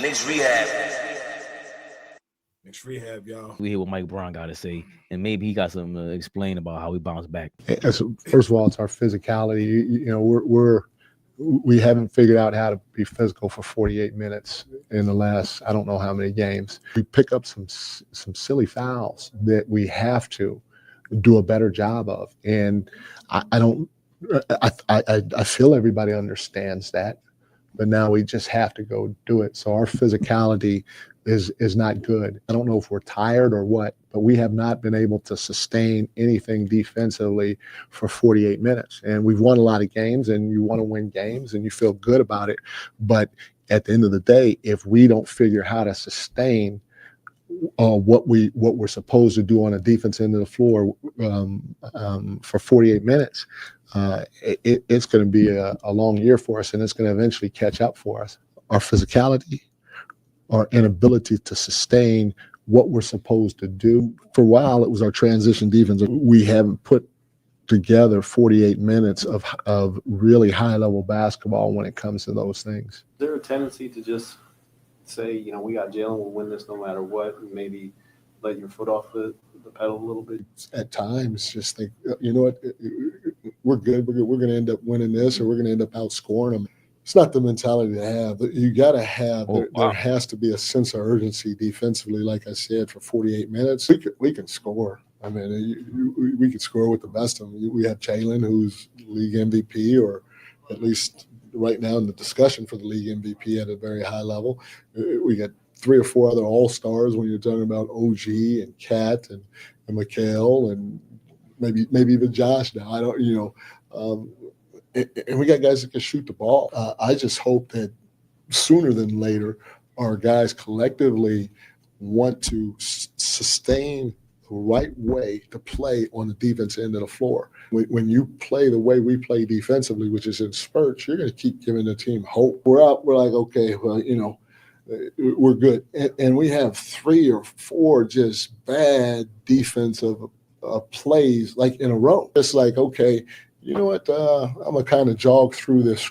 KNICKS Rehab. KNICKS Rehab, y'all. We hear what Mike Brown got to say, and maybe he got something to explain about how we bounce back. First of all, it's our physicality. You know, we haven't figured out how to be physical for 48 minutes in the last, I don't know how many games. We pick up some silly fouls that we have to do a better job of. And I feel everybody understands that, but now we just have to go do it. So our physicality is not good. I don't know if we're tired or what, but we have not been able to sustain anything defensively for 48 minutes. And we've won a lot of games, and you want to win games and you feel good about it. But at the end of the day, if we don't figure how to sustain what we're supposed to do on the defense end of the floor for 48 minutes, it's going to be a long year for us, and it's going to eventually catch up for us. Our physicality, our inability to sustain what we're supposed to do. For a while, it was our transition defense. We haven't put together 48 minutes of really high-level basketball when it comes to those things. Is there a tendency to just say, you know, we got Jalen, we'll win this no matter what, and maybe let your foot off the pedal a little bit? At times, just think, you know what, we're good. We're going to end up winning this, or we're going to end up outscoring them. It's not the mentality to have. You got to have. There has to be a sense of urgency defensively. Like I said, for 48 minutes, we can score. I mean, we could score with the best of them. We have Jalen, who's league MVP, or at least right now in the discussion for the league MVP at a very high level. We got 3 or 4 other all-stars when you're talking about OG and Cat and Mikhail and maybe even Josh now. I don't, you know. And we got guys that can shoot the ball. I just hope that sooner than later, our guys collectively want to sustain the right way to play on the defense end of the floor. When you play the way we play defensively, which is in spurts, you're going to keep giving the team hope. We're like, okay, well, you know, we're good. And we have 3 or 4 just bad defensive plays like in a row. It's like, okay, you know what, I'm going to kind of jog through this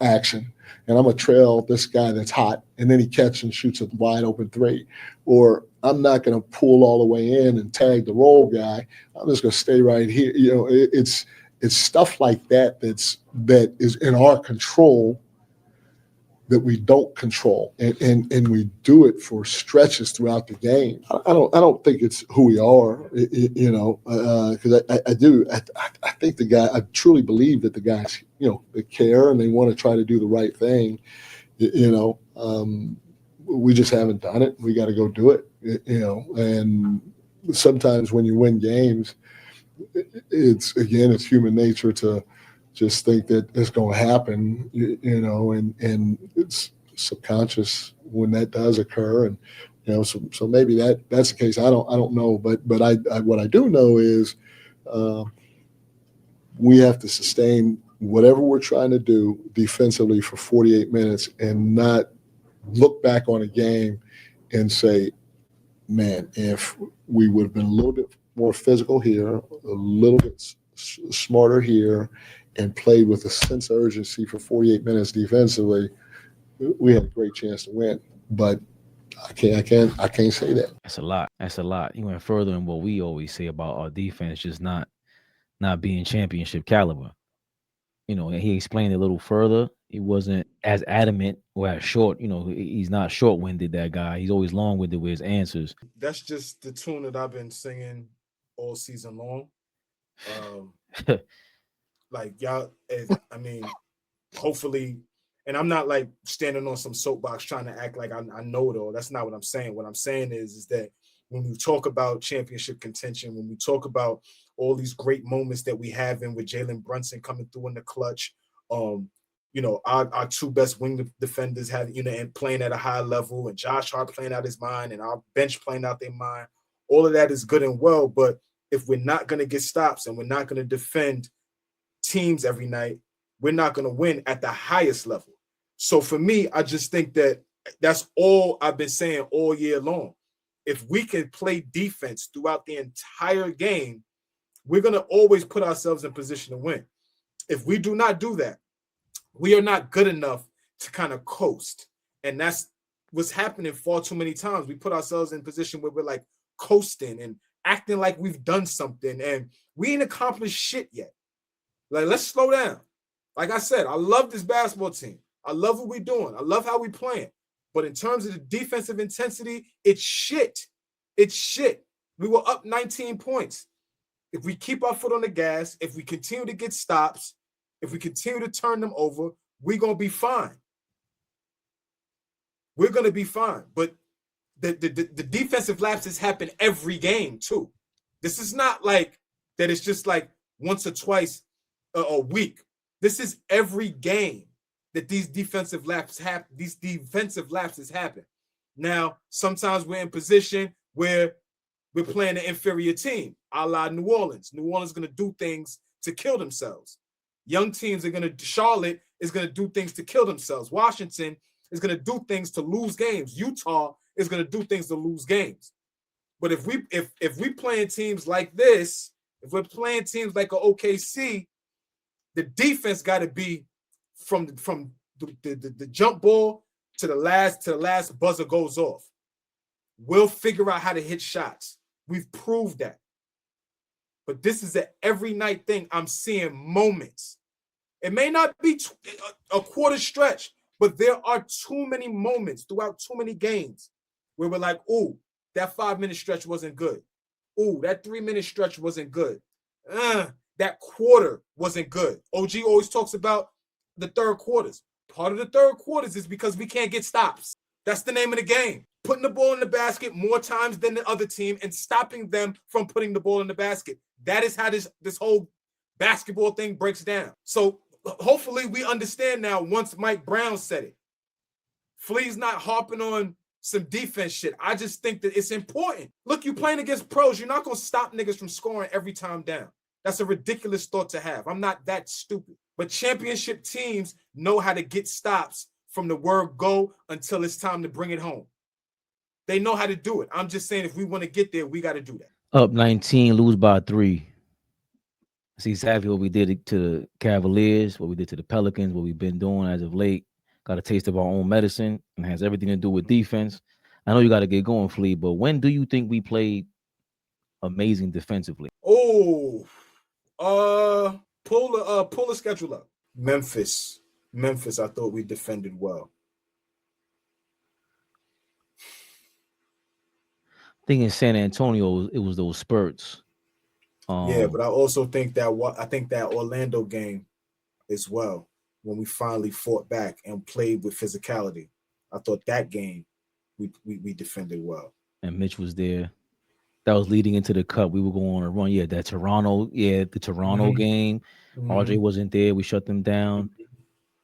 action, and I'm going to trail this guy that's hot, and then he catches and shoots a wide open 3. Or I'm not going to pull all the way in and tag the roll guy. I'm just going to stay right here. You know, it's stuff like that that is in our control that we don't control, and we do it for stretches throughout the game. I don't think it's who we are, you know, because I think I truly believe that the guys, you know, they care and they want to try to do the right thing, you know. We just haven't done it. We got to go do it, you know. And sometimes when you win games, it's human nature to just think that it's going to happen, you know, and it's subconscious when that does occur. And, you know, so maybe that's the case. I don't know, but I what I do know is we have to sustain whatever we're trying to do defensively for 48 minutes and not look back on a game and say, man, if we would have been a little bit more physical here, a little bit smarter here, and played with a sense of urgency for 48 minutes defensively, we had a great chance to win. But I can't say that. That's a lot. That's a lot. He went further than what we always say about our defense just not being championship caliber. You know, he explained it a little further. He wasn't as adamant or as short. You know, he's not short-winded, that guy. He's always long-winded with his answers. That's just the tune that I've been singing all season long. Like, y'all, I mean, hopefully, and I'm not like standing on some soapbox trying to act like I know it all. That's not what I'm saying. What I'm saying is that when we talk about championship contention, when we talk about all these great moments that we have in with Jalen Brunson coming through in the clutch, you know, our 2 best wing defenders have, you know, and playing at a high level, and Josh Hart playing out his mind, and our bench playing out their mind. All of that is good and well, but if we're not going to get stops and we're not going to defend teams every night, we're not going to win at the highest level. So for me, I just think that that's all I've been saying all year long. If we can play defense throughout the entire game, we're going to always put ourselves in position to win. If we do not do that, we are not good enough to kind of coast. And that's was happening far too many times. We put ourselves in a position where we're like coasting and acting like we've done something, and we ain't accomplished shit yet. Like, let's slow down. Like I said, I love this basketball team. I love what we're doing. I love how we playing. But in terms of the defensive intensity, it's shit. It's shit. We were up 19 points. If we keep our foot on the gas, if we continue to get stops, if we continue to turn them over, we're going to be fine. We're going to be fine. But the defensive lapses happen every game, too. This is not like that it's just like once or twice a week. This is every game that these defensive lapses happen. Now, sometimes we're in position where we're playing an inferior team, a la New Orleans. New Orleans is going to do things to kill themselves. Young teams are going to, Charlotte is going to do things to kill themselves. Washington is going to do things to lose games. Utah is going to do things to lose games. But if we playing teams like this, if we're playing teams like an OKC, the defense got to be from the jump ball to the last buzzer goes off. We'll figure out how to hit shots. We've proved that. But this is an every night thing. I'm seeing moments. It may not be a quarter stretch, but there are too many moments throughout too many games where we're like, ooh, that 5-minute stretch wasn't good. Ooh, that 3-minute stretch wasn't good. That quarter wasn't good. OG always talks about the third quarters. Part of the third quarters is because we can't get stops. That's the name of the game. Putting the ball in the basket more times than the other team and stopping them from putting the ball in the basket. That is how this whole basketball thing breaks down. So hopefully we understand now once Mike Brown said it. Flea's not harping on some defense shit. I just think that it's important. Look, you playing against pros. You're not going to stop niggas from scoring every time down. That's a ridiculous thought to have. I'm not that stupid. But championship teams know how to get stops from the word go until it's time to bring it home. They know how to do it. I'm just saying if we want to get there, we got to do that. Up 19, lose by 3. That's exactly what we did to the Cavaliers, what we did to the Pelicans, what we've been doing as of late. Got a taste of our own medicine and has everything to do with defense. I know you got to get going, Flea, but when do you think we played amazing defensively? Oh, pull the schedule up. Memphis, I thought we defended well. I think in San Antonio, it was those spurts. Yeah, but I also think that Orlando game as well, when we finally fought back and played with physicality. I thought that game we defended well. And Mitch was there. That was leading into the cup. We were going on a run. Yeah, the Toronto game. Mm-hmm. RJ wasn't there. We shut them down.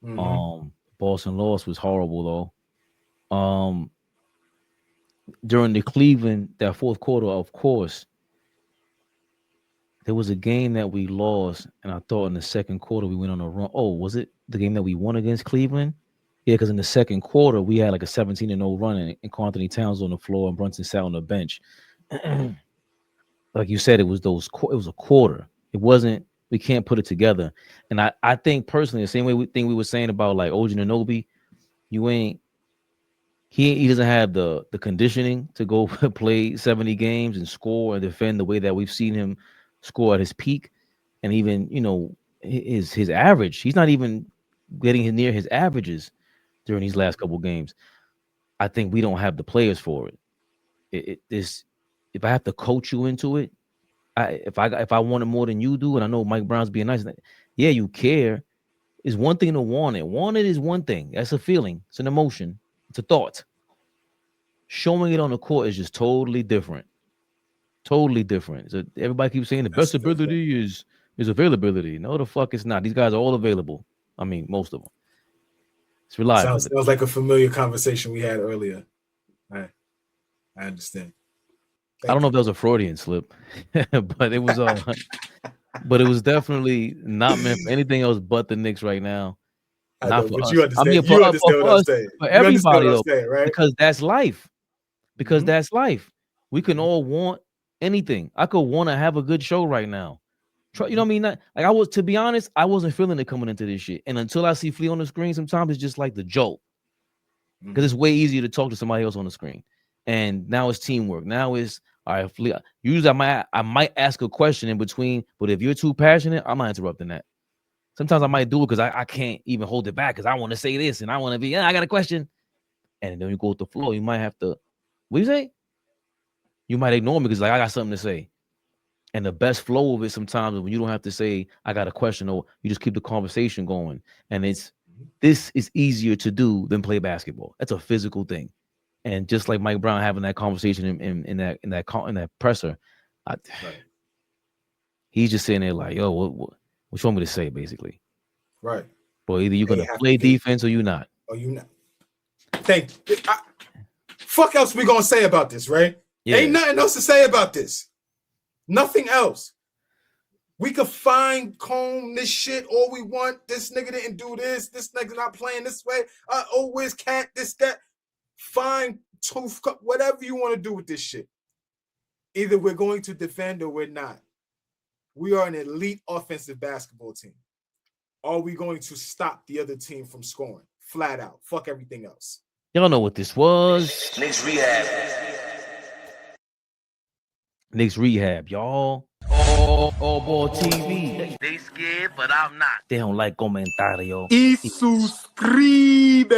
Mm-hmm. Boston loss was horrible though. During the Cleveland, that fourth quarter, of course, there was a game that we lost, and I thought in the second quarter we went on a run. Oh, was it the game that we won against Cleveland? Yeah, because in the second quarter we had like a 17-0 run, and Anthony Towns on the floor and Brunson sat on the bench. Like you said, it was a quarter. It wasn't. We can't put it together. And I think personally, the same thing we were saying about like OG Anunoby, he doesn't have the conditioning to go play 70 games and score and defend the way that we've seen him score at his peak, and even his average. He's not even getting near his averages during these last couple games. I think we don't have the players for it. If I have to coach you into it, if I want it more than you do, and I know Mike Brown's being nice, yeah, you care. It's one thing to want it. Want it is one thing. That's a feeling. It's an emotion. It's a thought. Showing it on the court is just totally different. Totally different. So everybody keeps saying the best ability is availability. No, the fuck it's not. These guys are all available. I mean, most of them. It's reliable. Sounds like a familiar conversation we had earlier. I understand. I don't know if that was a Freudian slip, but it was definitely not meant for anything else but the Knicks right now. Not for us. You understand what I'm saying. For everybody, though, right? Because that's life. That's life. We can all want anything. I could want to have a good show right now. You know what I mean? To be honest, I wasn't feeling it coming into this shit. And until I see Flea on the screen, sometimes it's just like the jolt. because it's way easier to talk to somebody else on the screen. And now it's teamwork. Now it's all right. Usually I might ask a question in between, but if you're too passionate, I'm not interrupting that. Sometimes I might do it because I can't even hold it back because I want to say this and I want to be, I got a question. And then you go with the flow, you might have to, what do you say? You might ignore me because like I got something to say. And the best flow of it sometimes is when you don't have to say, I got a question, or you just keep the conversation going. And this is easier to do than play basketball. That's a physical thing. And just like Mike Brown having that conversation in that presser, he's just sitting there like, yo, what you want me to say, basically? Right. Well, either you're gonna play defense or you're not. Or you not. Fuck else we gonna say about this, right? Yeah. Ain't nothing else to say about this. Nothing else. We could fine comb this shit all we want. This nigga didn't do this. This nigga not playing this way. Where's Cat? This, that. Fine tooth cut, whatever you want to do with this shit. Either we're going to defend or we're not. We are an elite offensive basketball team. Are we going to stop the other team from scoring? Flat out. Fuck everything else. Y'all know what this was. KNICKS Rehab. KNICKS Rehab, y'all. Oh, ball TV. They scared, but I'm not. They don't like comentario. Y suscribe.